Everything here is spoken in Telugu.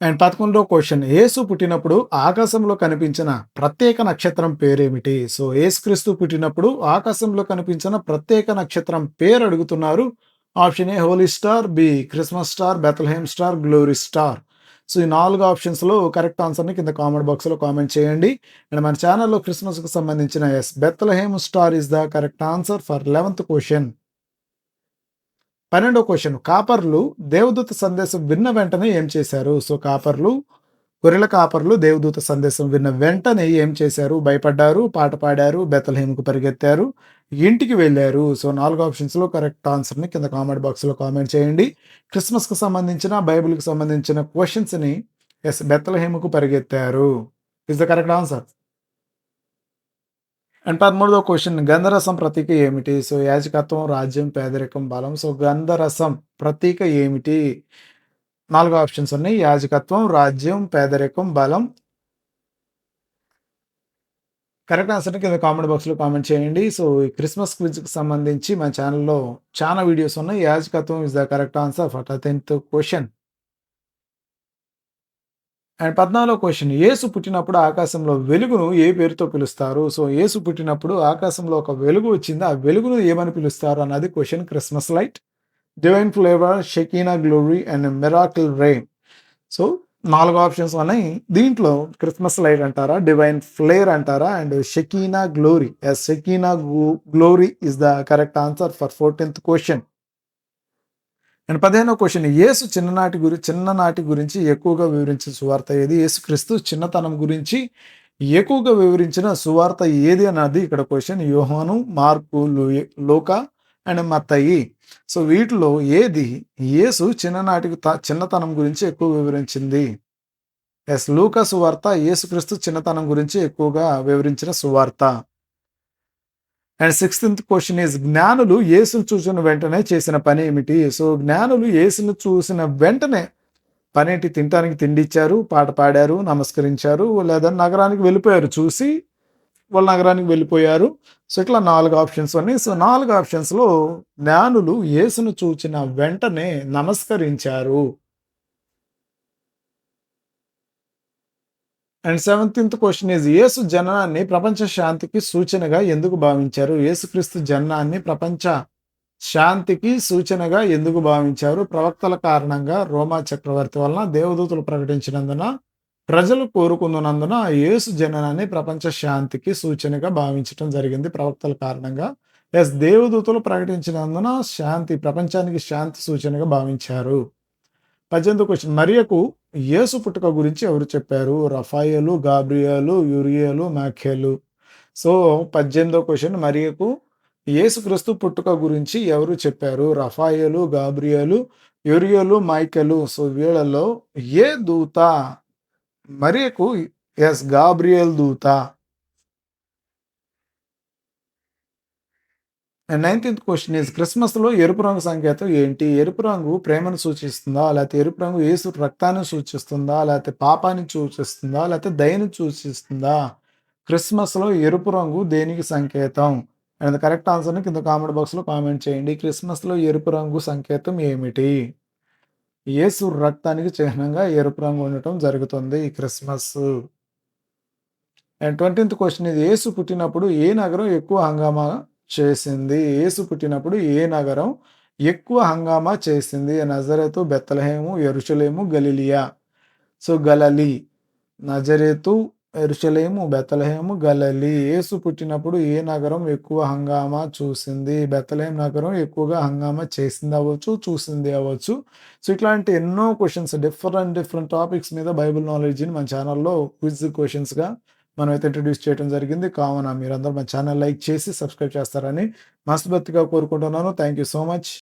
And 11వ question. యేసు పుట్టినప్పుడు ఆకాశంలో కనిపించిన ప్రత్యేక నక్షత్రం పేరేమిటి? సో, యేసుక్రీస్తు పుట్టినప్పుడు ఆకాశంలో కనిపించిన ప్రత్యేక నక్షత్రం పేరు అడుగుతున్నారు. Option A holy star, B Christmas star, Bethlehem star, glory star. So, ఈ 4 ఆప్షన్స్‌లో కరెక్ట్ ఆన్సర్‌ని కింద కామెంట్ బాక్స్‌లో కామెంట్ చేయండి. అండ్ మన ఛానెల్‌లో క్రిస్మస్‌కి సంబంధించిన Bethlehem star is the correct answer for 11th question. 12వ క్వెషన్. కాపర్లు దేవదూత సందేశం విన్న వెంటనే ఏం చేశారు? సో, గొర్రెల కాపర్లు దేవదూత సందేశం విన్న వెంటనే ఏం చేశారు? భయపడ్డారు, పాట పాడారు, బెత్లెహేముకు పరిగెత్తారు, ఇంటికి వెళ్లారు. సో, 4 ఆప్షన్స్‌లో కరెక్ట్ ఆన్సర్‌ని కింద కామెంట్ బాక్స్‌లో కామెంట్ చేయండి. క్రిస్మస్‌కి సంబంధించిన, బైబిల్‌కి సంబంధించిన క్వెషన్స్‌ని బెత్లెహేముకు పరిగెత్తారు is the correct answer. And 13వ క్వెషన్. గంధరసం ప్రతీక ఏమిటి? సో, యాజకత్వం, రాజ్యం, పేదరికం, బలం. సో, గంధరసం ప్రతీక ఏమిటి? 4 ఆప్షన్స్ ఉన్నాయి. యాజకత్వం, రాజ్యం, పేదరికం, బలం. కరెక్ట్ ఆన్సర్‌ని కింద కామెంట్ బాక్స్‌లో కామెంట్ చేయండి. సో, ఈ క్రిస్మస్ క్విజ్‌కి సంబంధించి మన ఛానెల్‌లో చాలా వీడియోస్ ఉన్నాయి. యాజకత్వం is the correct answer for 10th question. And 14వ క్వెషన్. యేసు పుట్టినప్పుడు ఆకాశంలో వెలుగును ఏ పేరుతో పిలుస్తారు? సో, యేసు పుట్టినప్పుడు ఆకాశంలో ఒక వెలుగు వచ్చింది. ఆ వెలుగును ఏమని పిలుస్తారు అన్నది question. Christmas light, divine flavour, Shekinah glory and miracle rain. So, 4 options ఉన్నాయి. దీంట్లో క్రిస్మస్ లైట్ అంటారా? డివైన్ ఫ్లేర్ అంటారా? And Shekinah glory. Shekinah glory is the correct answer for 14th question. And 15వ క్వెషన్. యేసు చిన్ననాటి గురించి ఎక్కువగా వివరించిన సువార్త ఏది? యేసుక్రీస్తు చిన్నతనం గురించి ఎక్కువగా వివరించిన సువార్త ఏది అన్నది ఇక్కడ క్వెషన్. యోహాను, mark, Luka and Mattayi. So, వీటిలో ఏది యేసు చిన్నతనం గురించి ఎక్కువ వివరించింది? లూకా సువార్త యేసుక్రీస్తు చిన్నతనం గురించి ఎక్కువగా వివరించిన సువార్త. అండ్ 16th క్వెషన్ ఈజ్ జ్ఞానులు యేసును చూసిన వెంటనే చేసిన పని ఏమిటి? సో, జ్ఞానులు యేసును చూసిన వెంటనే పనేంటి? తినటానికి తిండి ఇచ్చారు, పాట పాడారు, నమస్కరించారు, లేదా నగరానికి వెళ్ళిపోయారు. చూసి వాళ్ళ నగరానికి వెళ్ళిపోయారు. సో, ఇట్లా 4 ఆప్షన్స్ ఉన్నాయి. సో, 4 ఆప్షన్స్‌లో జ్ఞానులు యేసును చూచిన వెంటనే నమస్కరించారు. అండ్ 17th క్వెషన్ ఈజ్ యేసు జననాన్ని ప్రపంచ శాంతికి సూచనగా ఎందుకు భావించారు? యేసుక్రీస్తు జననాన్ని ప్రపంచ శాంతికి సూచనగా ఎందుకు భావించారు? ప్రవక్తల కారణంగా, రోమా చక్రవర్తి వలన, దేవదూతలు ప్రకటించినందున, ప్రజలు కోరుకున్నందున యేసు జననాన్ని ప్రపంచ శాంతికి సూచనగా భావించటం జరిగింది ప్రవక్తల కారణంగా. దేవదూతలు ప్రకటించినందున ప్రపంచానికి శాంతి సూచనగా భావించారు. 18వ క్వెషన్. మరియకు యేసు పుట్టుక గురించి ఎవరు చెప్పారు? Raphael, Gabriel, Uriel, Michael. So, 18వ క్వెషన్. మరియకు యేసుక్రీస్తు పుట్టుక గురించి ఎవరు చెప్పారు? Raphael, Gabriel, Uriel, Michael. So, వీళ్ళలో ఏ దూత మరియకు గాబ్రియేల్ దూత. అండ్ 19th క్వెషన్ ఈజ్ క్రిస్మస్‌లో ఎరుపు రంగు సంకేతం ఏంటి? ఎరుపు రంగు ప్రేమను సూచిస్తుందా? లేతే ఎరుపు రంగు యేసు రక్తాన్ని సూచిస్తుందా? లేతే పాపాన్ని సూచిస్తుందా? లేతే దయను సూచిస్తుందా? క్రిస్మస్‌లో ఎరుపు రంగు దేనికి సంకేతం? అండ్ కరెక్ట్ ఆన్సర్‌ని కింద కామెంట్ బాక్స్‌లో కామెంట్ చేయండి. క్రిస్మస్‌లో ఎరుపు రంగు సంకేతం ఏమిటి? యేసు రక్తానికి చిహ్నంగా ఎరుపు రంగు ఉండటం జరుగుతుంది ఈ క్రిస్మస్. అండ్ 20th క్వెషన్ ఇది యేసు పుట్టినప్పుడు ఏ నగరం ఎక్కువ హంగామా చేసింది? యేసు పుట్టినప్పుడు ఏ నగరం ఎక్కువ హంగామా చేసింది? నజరేతు, బెత్లెహేము, యెరూషలేము, గలిలియా. సో, గలలి. నజరేతు, యెరూషలేము, బెత్లెహేము, గలలి. యేసు పుట్టినప్పుడు ఏ నగరం ఎక్కువ హంగామా చూసింది? బెత్లెహేం నగరం ఎక్కువగా హంగామా చేసింది అవ్వచ్చు, చూసింది అవ్వచ్చు. సో, ఇట్లాంటి ఎన్నో క్వెషన్స్ డిఫరెంట్ టాపిక్స్ మీద బైబిల్ నాలెడ్జ్‌ని మన ఛానెల్‌లో క్విజ్ క్వెషన్స్‌గా మనమైతే ఇంట్రొడ్యూస్ చేయడం జరిగింది. కావున మీరందరూ మన ఛానెల్ లైక్ చేసి సబ్స్క్రైబ్ చేస్తారని మనస్ఫూర్తిగా కోరుకుంటున్నాను. Thank you so much.